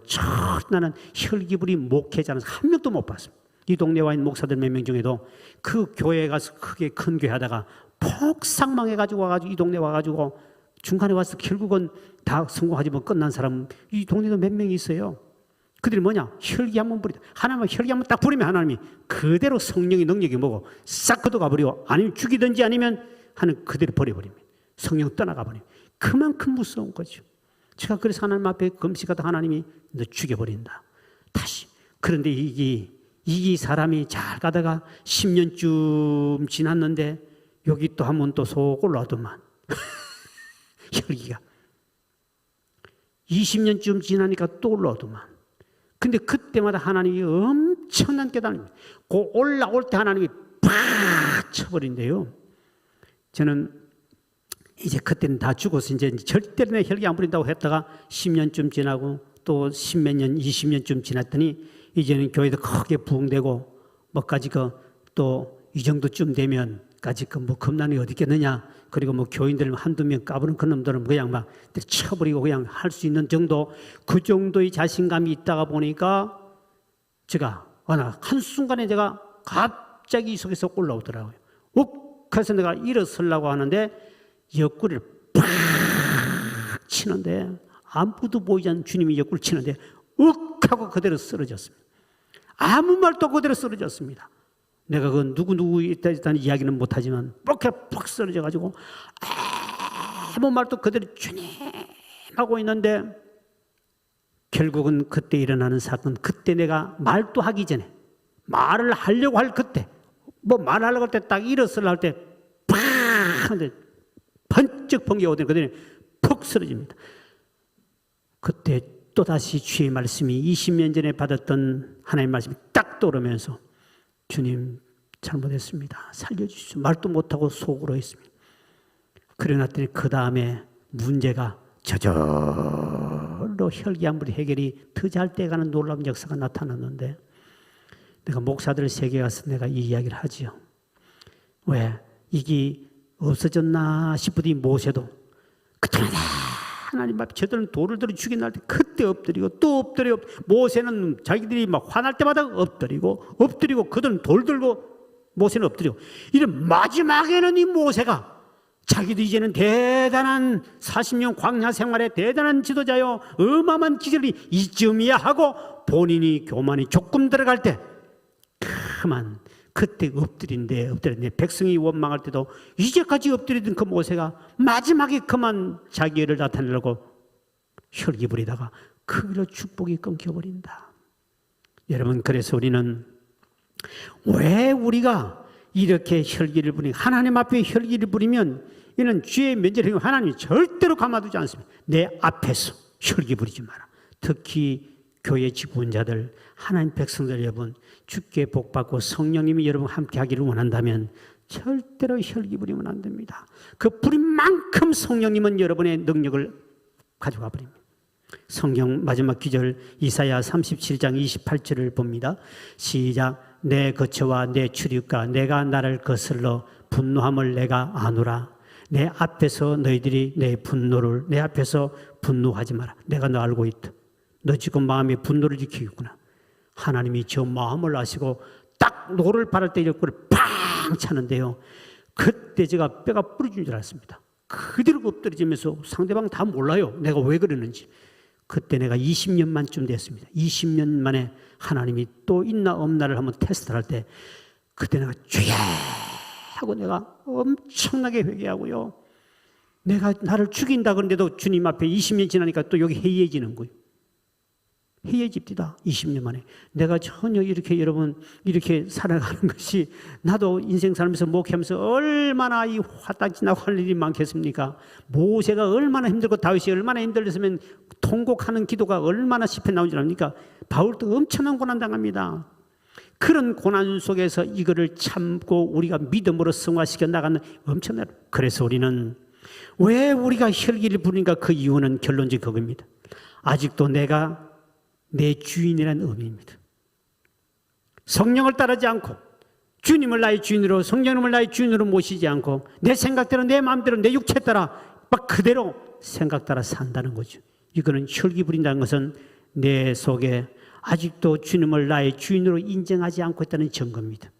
나는 혈기 부린 목회자는 한 명도 못 봤습니다. 이 동네에 와 있는 목사들 몇 명 중에도 그 교회에 가서 크게 큰 교회 하다가 폭삭망해가지고 와가지고 이 동네 와가지고 중간에 와서 결국은 다 성공하지 못 끝난 사람 이 동네도 몇 명이 있어요. 그들이 뭐냐? 혈기 한번 부리다. 하나님은 혈기 한번 딱 부리면 하나님이 그대로 성령의 능력이 뭐고 싹 걷어가 버리고, 아니면 죽이든지 아니면 하는 그대로 버려버립니다. 성령 떠나가 버립니다. 그만큼 무서운 거죠. 제가 그래서 하나님 앞에 금식하다 하나님이 너 죽여버린다. 다시. 그런데 이 사람이 잘 가다가 10년쯤 지났는데 여기 또 한 번 또 속 올라오더만 혈기가 20년쯤 지나니까 또 올라오더만. 근데 그때마다 하나님이 엄청난 깨달음입니다. 그 올라올 때 하나님이 팍 쳐버린대요. 저는 이제 그때는 다 죽어서 이제 절대로 내 혈기 안 부린다고 했다가 10년쯤 지나고 또 10몇 년, 20년쯤 지났더니 이제는 교회도 크게 부흥되고 뭐까지 또 이 정도쯤 되면까지 뭐 겁난이 어디 있겠느냐. 그리고 뭐 교인들 한두 명 까부는 그 놈들은 그냥 막 쳐버리고 그냥 할 수 있는 정도, 그 정도의 자신감이 있다가 보니까 제가 한순간에 제가 갑자기 이 속에서 올라오더라고요. 욱 해서 내가 일어서려고 하는데 옆구리를 팍 치는데, 아무도 보이지 않는 주님이 옆구리를 치는데 욱 하고 그대로 쓰러졌습니다. 아무 말도 그대로 쓰러졌습니다. 내가 그 누구 있다는 이야기는 못하지만 이렇게 팍 쓰러져가지고 아무 말도 그대로 주님 하고 있는데, 결국은 그때 일어나는 사건, 그때 내가 말도 하기 전에 말을 하려고 할 그때, 뭐 말하려고 할 때 딱 일어서려 할 때 팍 하는데 번쩍 번개 오더니 그대로 푹 쓰러집니다. 그때 또다시 주의 말씀이 20년 전에 받았던 하나님의 말씀이 딱 떠오르면서, 주님 잘못했습니다, 살려주십시오, 말도 못하고 속으로 했습니다. 그래놨더니 그 다음에 문제가 저절로 혈기암물이 해결이 더 잘 돼가는 놀라운 역사가 나타났는데, 내가 목사들 세계에 가서 내가 이 이야기를 하지요. 왜 이게 없어졌나 싶으니 모세도 그때마다 하나님 앞에 저들은 돌을 들어 죽인 날 때 그때 엎드리고 또 엎드려. 모세는 자기들이 막 화날 때마다 엎드리고 그들은 돌 들고 모세는 엎드리고. 이런 마지막에는 이 모세가 자기도 이제는 대단한 40년 광야 생활의 대단한 지도자요, 어마어마한 기절이 이쯤이야 하고 본인이 교만이 조금 들어갈 때 그만 그때 엎드린데 백성이 원망할 때도 이제까지 엎드리던 그 모세가 마지막에 그만 자기 애를 나타내려고 혈기 부리다가 그로 축복이 끊겨버린다. 여러분, 그래서 우리는 왜 우리가 이렇게 혈기를 부리는, 하나님 앞에 혈기를 부리면 이는 죄의 면제를 하나님이 절대로 가만두지 않습니다. 내 앞에서 혈기 부리지 마라. 특히 교회 직분자들, 하나님 백성들 여러분, 주께 복받고 성령님이 여러분 함께 하기를 원한다면 절대로 혈기 부리면 안 됩니다. 그 부린 만큼 성령님은 여러분의 능력을 가져가 버립니다. 성경 마지막 기절 이사야 37장 28절을 봅니다. 시작. 내 거처와 내 출입과 내가 나를 거슬러 분노함을 내가 아노라. 내 앞에서 너희들이 내 앞에서 분노하지 마라. 내가 너 알고 있다. 너 지금 마음에 분노를 지키겠구나. 하나님이 저 마음을 아시고 딱 노를 바랄 때 옆구리를 팡 차는데요, 그때 제가 뼈가 부러진 줄 알았습니다. 그대로 엎드려지면서 상대방 다 몰라요, 내가 왜 그러는지. 그때 내가 20년 만쯤 됐습니다. 20년 만에 하나님이 또 있나 없나를 한번 테스트를 할 때, 그때 내가 주야 하고 내가 엄청나게 회개하고요, 내가 나를 죽인다 그런데도 주님 앞에 20년 지나니까 또 여기 해이해지는 거예요. 해이해집니다. 20년 만에. 내가 전혀 이렇게 여러분 이렇게 살아가는 것이, 나도 인생 살면서 목회하면서 얼마나 이 화딱지나고 할 일이 많겠습니까? 모세가 얼마나 힘들고 다윗이 얼마나 힘들었으면 통곡하는 기도가 얼마나 시편 나온 줄 압니까? 바울도 엄청난 고난 당합니다. 그런 고난 속에서 이거를 참고 우리가 믿음으로 승화시켜 나가는 엄청난. 그래서 우리는 왜 우리가 혈기를 부리는가, 그 이유는 결론적인 그겁니다. 아직도 내가 내 주인이라는 의미입니다. 성령을 따르지 않고 주님을 나의 주인으로, 성령님을 나의 주인으로 모시지 않고 내 생각대로, 내 마음대로, 내 육체 따라 막 그대로 생각 따라 산다는 거죠. 이거는 혈기 부린다는 것은 내 속에 아직도 주님을 나의 주인으로 인정하지 않고 있다는 증거입니다.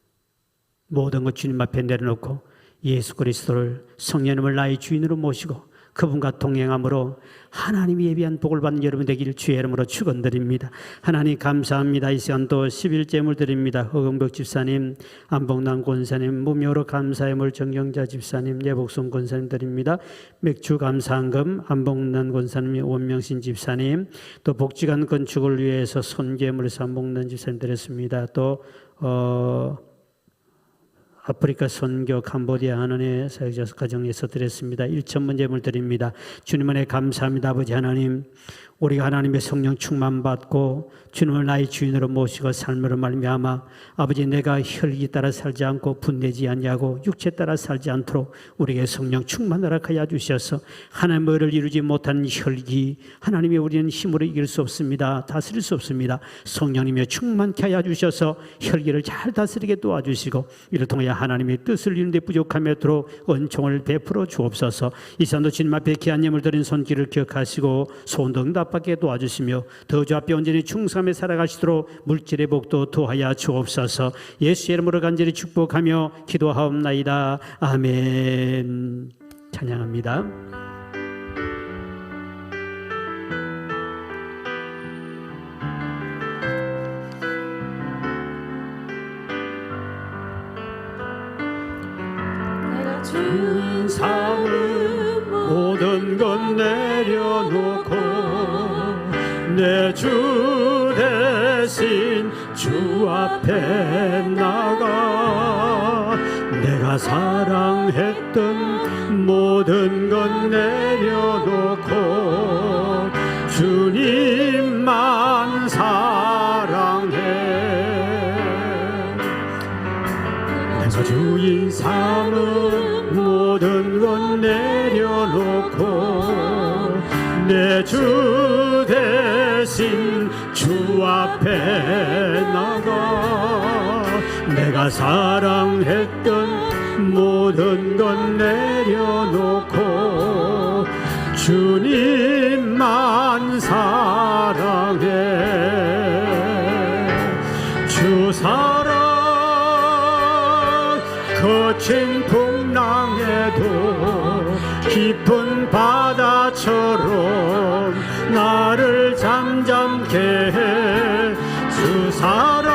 모든 것 주님 앞에 내려놓고 예수 그리스도를, 성령님을 나의 주인으로 모시고 그분과 동행함으로 하나님이 예비한 복을 받는 여러분 되기를 주의 이름으로 축원드립니다. 하나님 감사합니다. 이 시간 또 11제물 드립니다. 허금벽 집사님, 안복남 권사님, 무묘로 감사의 물 정경자 집사님, 예복순 권사님 드립니다. 맥주 감사한금 안복남 권사님, 원명신 집사님, 또 복지관 건축을 위해서 손괴물에서 안복남 집사님 드렸습니다. 또 아프리카 선교 캄보디아 한원의 사역자 가정에서 드렸습니다. 1,000번 제물 드립니다. 주님 안에 감사합니다. 아버지 하나님, 우리가 하나님의 성령 충만받고 주님을 나의 주인으로 모시고 삶으로 말미암아 아버지, 내가 혈기 따라 살지 않고 분내지 않냐고 육체 따라 살지 않도록 우리에게 성령 충만을 허락하여 주셔서 하나님의 의를 이루지 못한 혈기, 하나님의 우리는 힘으로 이길 수 없습니다. 다스릴 수 없습니다. 성령님의 충만케 하여 주셔서 혈기를 잘 다스리게 도와주시고 이를 통하여 하나님의 뜻을 이루는 데 부족함이 없도록 은총을 베풀어 주옵소서. 이 시간도 주님 앞에 귀한 예물 드린 손길을 기억하시고 소원도 응답 보답받게 도와주시며 더 주 앞에 온전히 충성하며 살아가시도록 물질의 복도 더하여 주옵소서. 예수의 이름으로 간절히 축복하며 기도하옵나이다. 아멘. 찬양합니다. 주인 삼은 모든 것 내려놓고 내 주 대신 주 앞에 나가 내가 사랑했던 모든 것 내려놓고 주님만 사랑해 내가 주인 삼은 모든 것 내려놓고 내 주 대신 주 앞에 나가 내가 사랑했던 모든 것 내려놓고 주님만 사랑해 주 사랑 거친 풍랑에도 깊은 바다처럼 나를 잠잠케 해 주 사랑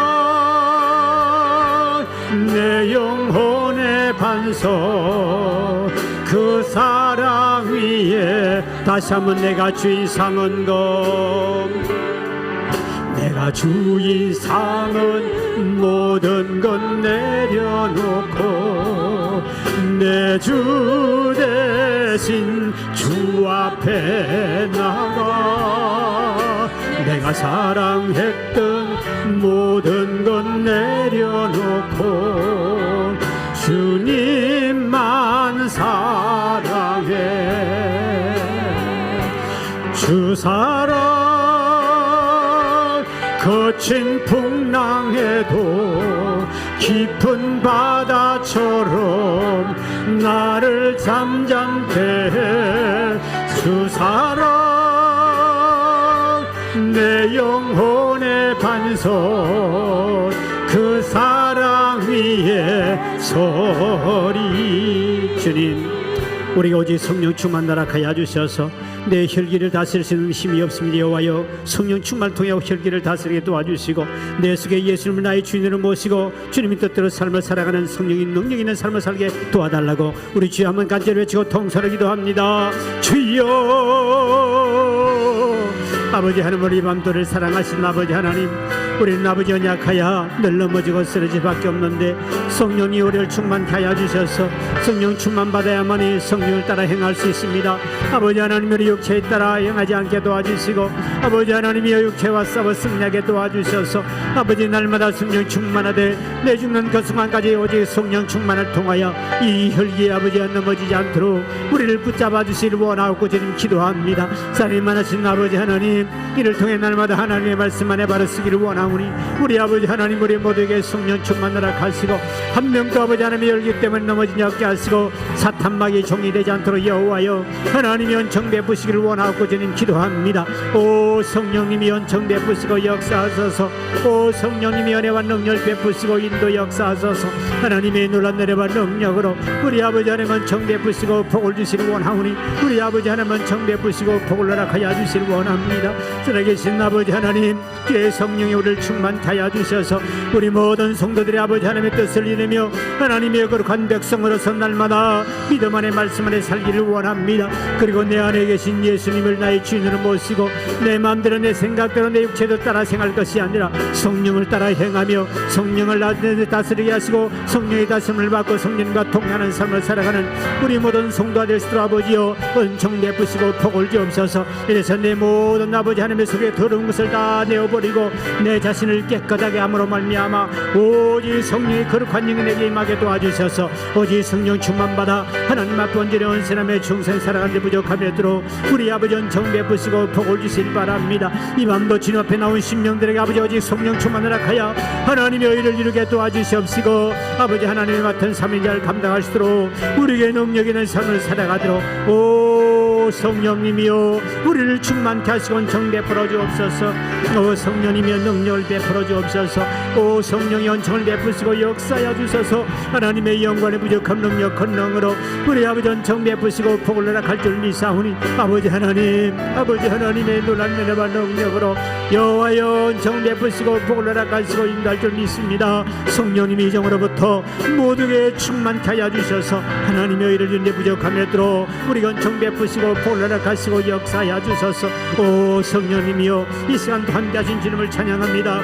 내 영혼의 반석 그 사랑 위에 다시 한번 내가 주인 삼은 것 내가 주인 삼은 모든 것 내려놓고 내 주 대신 주 앞에 나가 내가 사랑했던 모든 것 내려놓고 주님만 사랑해 주 사랑 거친 풍랑에도 깊은 바다처럼 나를 잠잠케 해 주 사랑 내 영혼의 반석 그 사랑 위에 서리 주님 우리가 오직 성령 충만 나락하여 주셔서 내 혈기를 다스릴 수 있는 힘이 없습니다. 여호와여 성령 충만을 통해 혈기를 다스리게 도와주시고 내 속에 예수님을 나의 주인으로 모시고 주님의 뜻대로 삶을 살아가는 성령인 능력 있는 삶을 살게 도와달라고 우리 주여 한번 간절히 외치고 통성으로 기도합니다. 주여 아버지 하나님 우리 밤도를 사랑하신 아버지 하나님 우리는 아버지 언약하여 늘 넘어지고 쓰러질 밖에 없는데 성령이 우리를 충만케 하여 주셔서 성령 충만 받아야만이 성령을 따라 행할 수 있습니다. 아버지 하나님 우리 육체에 따라 행하지 않게 도와주시고 아버지 하나님이 육체와 싸워 승리하게 도와주셔서 아버지 날마다 성령 충만하되 내 죽는 그 순간까지 오직 성령 충만을 통하여 이 혈기에 아버지가 넘어지지 않도록 우리를 붙잡아 주시기를 원하고 주님 기도합니다. 사랑이 많으신 아버지 하나님 이를 통해 날마다 하나님의 말씀 안에 바로 쓰기를 원하오니 우리 아버지 하나님 우리 모두에게 성령 충만하라 하시고 한 명도 아버지 하나님의 열기 때문에 넘어지지 않게 하시고 사탄막이 종이 되지 않도록 여호와여 하나님이 연청 베푸시기를 원하고 주님 기도합니다. 오 성령님이 연청 베푸시고 역사하소서 오 성령님이 은혜와 능력을 베푸시고 인도 역사하소서 하나님의 놀란 은혜와 능력으로 우리 아버지 하나님 연청 베푸시고 복을 주시기를 원하오니 우리 아버지 하나님 연청 베푸시고 복을 허락하여 주시기를 원합니다. 살아계신 아버지 하나님 주의 성령이 우리를 충만케 하여 주셔서 우리 모든 성도들의 아버지 하나님의 뜻을 이루며 하나님의 거룩한 백성으로서 날마다 믿음 안에 말씀 안에 살기를 원합니다. 그리고 내 안에 계신 예수님을 나의 주인으로 모시고 내 마음대로 내 생각대로 내 육체도 따라 생할 것이 아니라 성령을 따라 행하며 성령을 다스리게 하시고 성령의 다스림을 받고 성령과 동행하는 삶을 살아가는 우리 모든 성도가 될 수 있도록 아버지여 은총 베푸시고 복을 주옵소서. 이래서 내 모든 아버지 하나님의 속에 더러운 것을 다 내어버리고 내 자신을 깨끗하게 함으로 말미암아 오직 성령의 거룩한 영이 내게 임하게 도와주셔서 오직 성령 충만받아 하나님 앞에 온전히 온전함의 충성 살아가는 데 부족함이 없도록 우리 아버지 은총 베푸시고 복을 주시기 바랍니다. 이 밤도 주님 앞에 나온 심령들에게 아버지 오직 성령 충만을 하여 하나님의 의를 이루게 도와주시옵시고 아버지 하나님의 같은 삼위자를 감당할 수 있도록 우리에게 능력 있는 삶을 살아가도록 오 오 성령님이여 우리를 충만케 하시고 은총 베풀어 주옵소서. 오 성령님이여 능력을 베풀어 주옵소서. 오 성령의 은총을 베푸시고 역사하여 주소서. 하나님의 영광의 부족한 능력 권능으로 우리 아버지 은총 베푸시고 복을 허락할 줄 믿사오니 아버지 하나님의 놀란 은혜와 능력으로 여호와여 은총을 베푸시고 복을 허락하시고 인도할 줄 믿습니다. 성령님의 이정으로부터 모두에게 충만케 하여 주셔서 하나님의 의를 준데 부족함에 들어 우리가 은총 베푸시고 복을 허락하시고 역사하여 주소서. 오 성령님이여 이 시간도 함께하신 주님을 찬양합니다.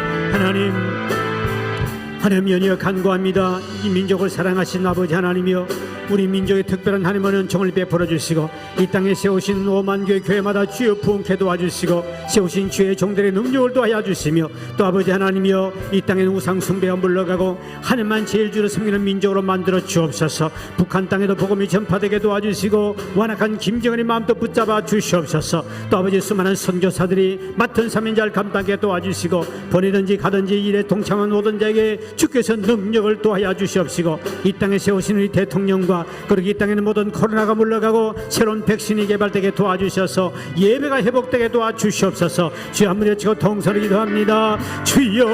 하나님 연이여 간구합니다. 이 민족을 사랑하신 아버지 하나님이여 우리 민족의 특별한 하나님의 은총을 베풀어 주시고 이 땅에 세우신 5만 교회 교회마다 주여 부흥케 도와주시고 세우신 주의 종들의 능력을 도하여 주시며 또 아버지 하나님이여 이 땅에는 우상 숭배가 물러가고 하나님만 제일 주로 섬기는 민족으로 만들어 주옵소서. 북한 땅에도 복음이 전파되게 도와주시고 완악한 김정은의 마음도 붙잡아 주시옵소서. 또 아버지 수많은 선교사들이 맡은 사명자를 감당하게 도와주시고 보내든지 가든지 일에 동참한 모든 자에게 주께서 능력을 도하여 주시옵시고 이 땅에 세우신 우리 대통령과 그리고 이 땅에는 모든 코로나가 물러가고 새로운 백신이 개발되게 도와주셔서 예배가 회복되게 도와주시옵소서. 주여 한번 외치고 동서를 기도합니다. 주여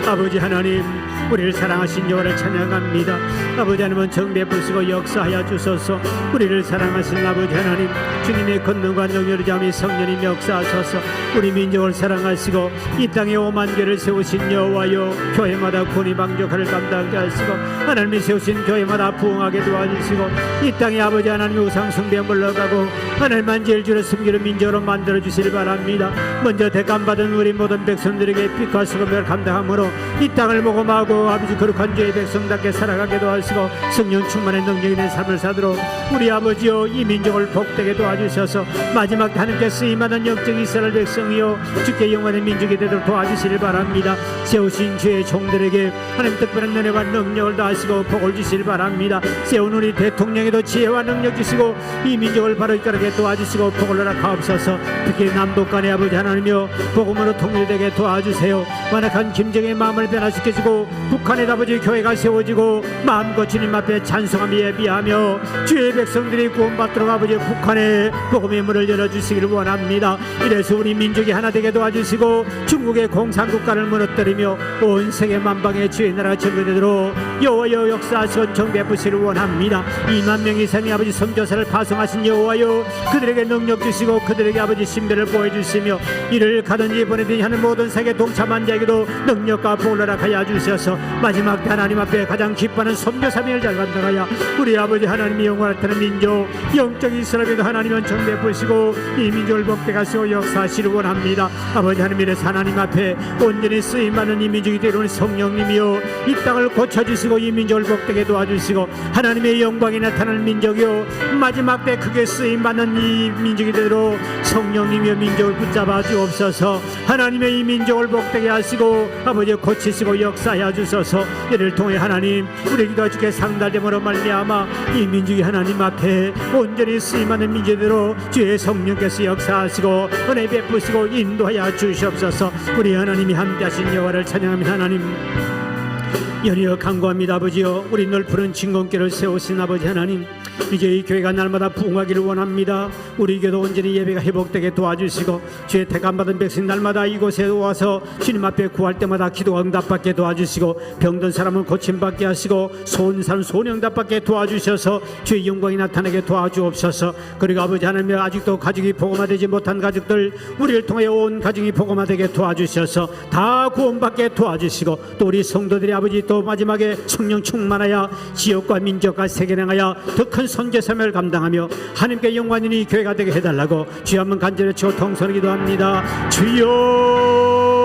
아버지 하나님 우리를 사랑하신 여호와를 찬양합니다. 아버지 하나님은 정 베푸시고 역사하여 주소서. 우리를 사랑하신 아버지 하나님 주님의 권능과 능력을 자미 성령님 역사하셔서 우리 민족을 사랑하시고 이 땅에 5만 교회를 세우신 여호와여 교회마다 군이 방족하를 감당하게 하시고 하나님이 세우신 교회마다 부흥하게 도와주시고 이 땅에 아버지 하나님의 우상 숭배 물러가고 하나님만 제일 주를 섬기는 민족으로 만들어 주시기 바랍니다. 먼저 대감받은 우리 모든 백성들에게 빛과 수고를 감당함으로 이 땅을 모금하고 아버지 거룩한 주의 백성답게 살아가게 도와주시고 성령 충만의 능력이 된 삶을 사도록 우리 아버지여 이 민족을 복되게 도와주셔서 마지막 하나님께 쓰임받은 영적 이스라엘 백성이여 주께 영원의 민족이 되도록 도와주시길 바랍니다. 세우신 주의 종들에게 하나님 특별한 은혜와 능력을 다하시고 복을 주시길 바랍니다. 세운 우리 대통령에도 지혜와 능력 주시고 이 민족을 바로 이끌게 도와주시고 복을 허락하옵소서. 특히 남북 간의 아버지 하나님이여 복음으로 통일되게 도와주세요. 완악한 김정의 마음을 변화시켜주고 북한의 아버지 교회가 세워지고 마음껏 주님 앞에 찬송하며 예비하며 주의 백성들이 구원받도록 아버지 북한의 복음의 문을 열어주시기를 원합니다. 이래서 우리 민족이 하나 되게 도와주시고 중국의 공산국가를 무너뜨리며 온 세계 만방의 주의 나라가 전개되도록 여호와여 역사하시고 은총 베푸시기를 원합니다. 2만 명 이상의 아버지 선교사를 파송하신 여호와여 그들에게 능력 주시고 그들에게 아버지 신비를 보여주시며 이를 가든지 보내든지 하는 모든 세계 동참한 자에게도 능력과 복을 허락하여 주셔서 마지막 때 하나님 앞에 가장 기뻐하는 선교 사명을 잘 감당하여 우리 아버지 하나님의 영광을 타는 민족 영적 이스라엘에도 하나님은 정 베푸시고 이 민족을 복되게 하시고 역사하시기를 원합니다. 아버지 하나님 이래서 하나님 앞에 온전히 쓰임받는 이 민족이 되는 성령님이여 이 땅을 고쳐주시고 이 민족을 복되게 도와주시고 하나님의 영광이 나타나는 민족이요 마지막 때 크게 쓰임받는 이 민족이 되도록 성령님이여 민족을 붙잡아 주옵소서. 하나님의 이 민족을 복되게 하시고 아버지 고치시고 역사하여 주소서. 이를 통해 하나님 우리 기도가 주께 상달됨으로 말미암아 이 민족이 하나님 앞에 온전히 쓰임하는 민족으로 주의 성령께서 역사하시고 은혜 베푸시고 인도하여 주시옵소서. 우리 하나님이 함께하신 여호와를 찬양합니다. 하나님 연이어 간구합니다. 아버지여 우리 늘 푸른 진공길을 세우신 아버지 하나님 이제 이 교회가 날마다 부흥하기를 원합니다. 우리 교회도 온전히 예배가 회복되게 도와주시고 주의 택함받은 백성 날마다 이곳에 와서 주님 앞에 구할 때마다 기도가 응답받게 도와주시고 병든 사람은 고침받게 하시고 소은 사람 소명답받게 도와주셔서 주의 영광이 나타나게 도와주옵소서. 그리고 아버지 하나님 아직도 가족이 복음화되지 못한 가족들 우리를 통해 온 가정이 복음화되게 도와주셔서 다 구원받게 도와주시고 또 우리 성도들이 아버지 또 마지막에 성령 충만하여 지역과 민족과 세계를 향하여 더 큰 선교 사명을 감당하며 하나님께 영광이 교회가 되게 해달라고 주여 한번 간절히 치고 통성을 기도합니다. 주여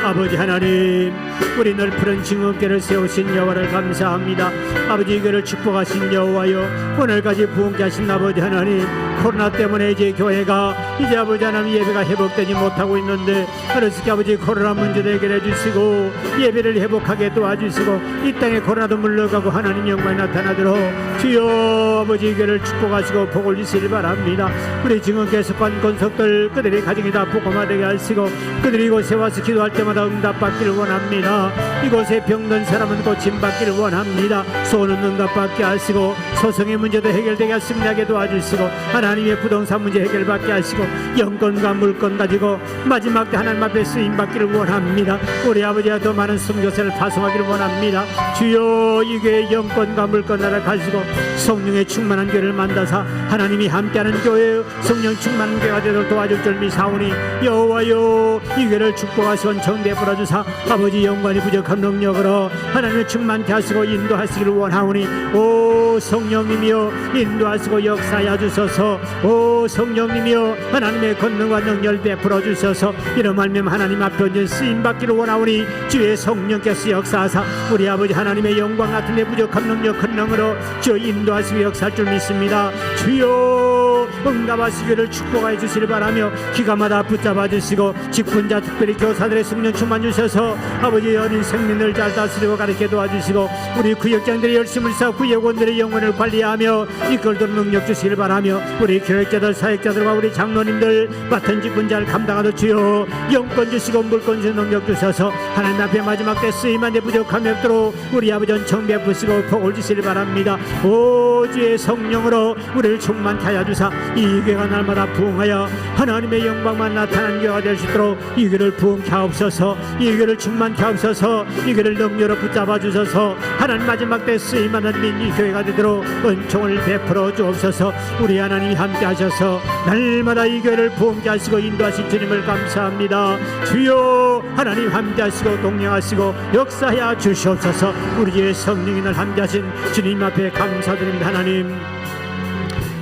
아버지 하나님 우리 늘 푸른 증언궤를 세우신 여호와를 감사합니다. 아버지 이 교회를 축복하신 여호와여 오늘까지 부흥케 하신 아버지 하나님 코로나 때문에 이제 교회가 이제 아버지 하나님 예배가 회복되지 못하고 있는데 그렇게 아버지 코로나 문제도 해결해 주시고 예배를 회복하게 도와주시고 이 땅에 코로나도 물러가고 하나님 영광이 나타나도록 주여 아버지 교회를 축복하시고 복을 주시길 바랍니다. 우리 지금 계속한 권속들 그들의 가정이 다 복음화되게 하시고 그들이 이곳에 와서 기도할 때마다 응답받기를 원합니다. 이곳에 병든 사람은 고침받기를 원합니다. 소원은 응답받게 하시고 소송의 문제도 해결되게 승리하게 도와주시고 하나님의 부동산 문제 해결받게 하시고 영권과 물권 가지고 마지막 때 하나님 앞에 쓰임받기를 원합니다. 우리 아버지가 더 많은 선교사를 파송하기를 원합니다. 주여 이 교회 영권과 물권 나라 가지고 성령의 충만한 교회를 만나사 하나님이 함께하는 교회 성령 충만한 교회가 되도록 도와줄 줄 미사오니 여호와여 이 교회를 축복하시고 정대 풀어주사 아버지 영광이 부족한 능력으로 하나님을 충만케 하시고 인도하시기를 원하오니 오 성령님이여 인도하시고 역사하여 주소서. 오 성령님이여 하나님의 권능과 능력을 베풀어 주소서. 이런 말씀 하나님 앞에 온전 쓰임받기를 원하오니 주의 성령께서 역사하사 우리 아버지 하나님의 영광 같은 데 부족한 능력 큰 능으로 주여 인도하시고 역사할 줄 믿습니다. 주여 응답하시기를 축복하여 주시길 바라며 기가마다 붙잡아 주시고 직분자 특별히 교사들의 성령 충만 주셔서 아버지 어린 생명을 잘 다스리고 가르쳐 도와주시고 우리 구역장들의 열심을 쌓아 구역원들의 영혼을 관리하며 이끌도록 능력 주시길 바라며 우리 교육자들 사역자들과 우리 장로님들 맡은 직분자를 감당하도록 주여 영권 주시고 물권 주시고 능력 주셔서 하나님 앞에 마지막 때 쓰임한데 부족함이 없도록 우리 아버지 은총 베푸시고 복을 주시길 바랍니다. 오 주의 성령으로 우리를 충만케 하여 주사 이 교회가 날마다 부흥하여 하나님의 영광만 나타나는 교회가 될 수 있도록 이 교회를 부흥케 하옵소서. 이 교회를 충만케 하옵소서. 이 교회를 능력으로 붙잡아 주셔서 하나님 마지막 때 쓰임하는 민이 교회가 되도록 은총을 베풀어 주옵소서. 우리 하나님이 함께 하셔서 날마다 이 교회를 부흥케 하시고 인도하신 주님을 감사합니다. 주여 하나님 함께 하시고 동행하시고 역사하여 주시옵소서. 우리의 성령이 늘 함께 하신 주님 앞에 감사드립니다. 하나님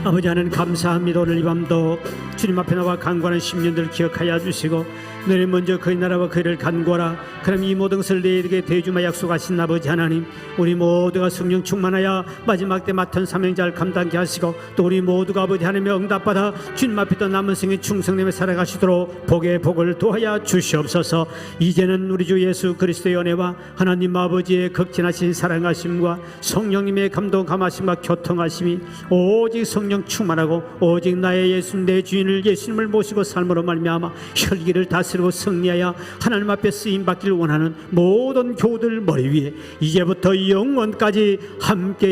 아버지 하나님 감사합니다. 오늘 이 밤도 주님 앞에 나와 간구하는 심령들을 기억하여 주시고 너희 먼저 그의 나라와 그를 간구하라. 그럼 이 모든 것을 너희에게 대주마 약속하신 아버지 하나님 우리 모두가 성령 충만하여 마지막 때 맡은 사명자를 감당케 하시고 또 우리 모두가 아버지 하나님의 응답받아 주님 앞에 또 남은 생에 충성되며 살아가시도록 복의 복을 도하여 주시옵소서. 이제는 우리 주 예수 그리스도의 은혜와 하나님 아버지의 극진하신 사랑하심과 성령님의 감동 감하심과 교통하심이 오직 성령 충만하고 오직 나의 예수 내 주인을 예수님을 모시고 삶으로 말미암아 혈기를 다스리고 승리하여 하나님 앞에 쓰임받기를 원하는 모든 교우들 머리 위에 이제부터 영원까지 함께